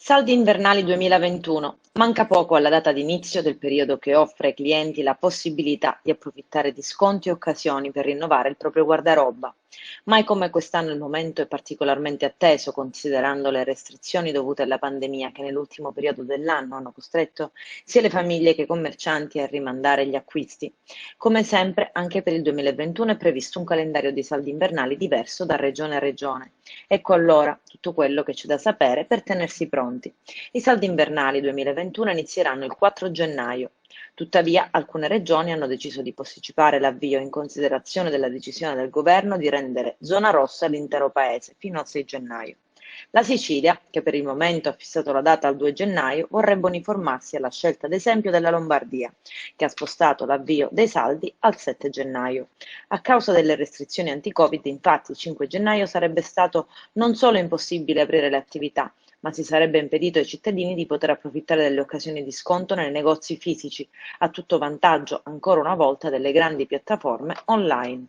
Saldi invernali 2021. Manca poco alla data d'inizio del periodo che offre ai clienti la possibilità di approfittare di sconti e occasioni per rinnovare il proprio guardaroba. Mai come quest'anno il momento è particolarmente atteso, considerando le restrizioni dovute alla pandemia che nell'ultimo periodo dell'anno hanno costretto sia le famiglie che i commercianti a rimandare gli acquisti. Come sempre, anche per il 2021 è previsto un calendario di saldi invernali diverso da regione a regione. Ecco allora tutto quello che c'è da sapere per tenersi pronti. I saldi invernali 2021 inizieranno il 4 gennaio. Tuttavia, alcune regioni hanno deciso di posticipare l'avvio in considerazione della decisione del governo di rendere zona rossa l'intero paese fino al 6 gennaio. La Sicilia, che per il momento ha fissato la data al 2 gennaio, vorrebbe uniformarsi alla scelta ad esempio della Lombardia, che ha spostato l'avvio dei saldi al 7 gennaio. A causa delle restrizioni anti-Covid, infatti, il 5 gennaio sarebbe stato non solo impossibile aprire le attività, ma si sarebbe impedito ai cittadini di poter approfittare delle occasioni di sconto nei negozi fisici, a tutto vantaggio, ancora una volta, delle grandi piattaforme online.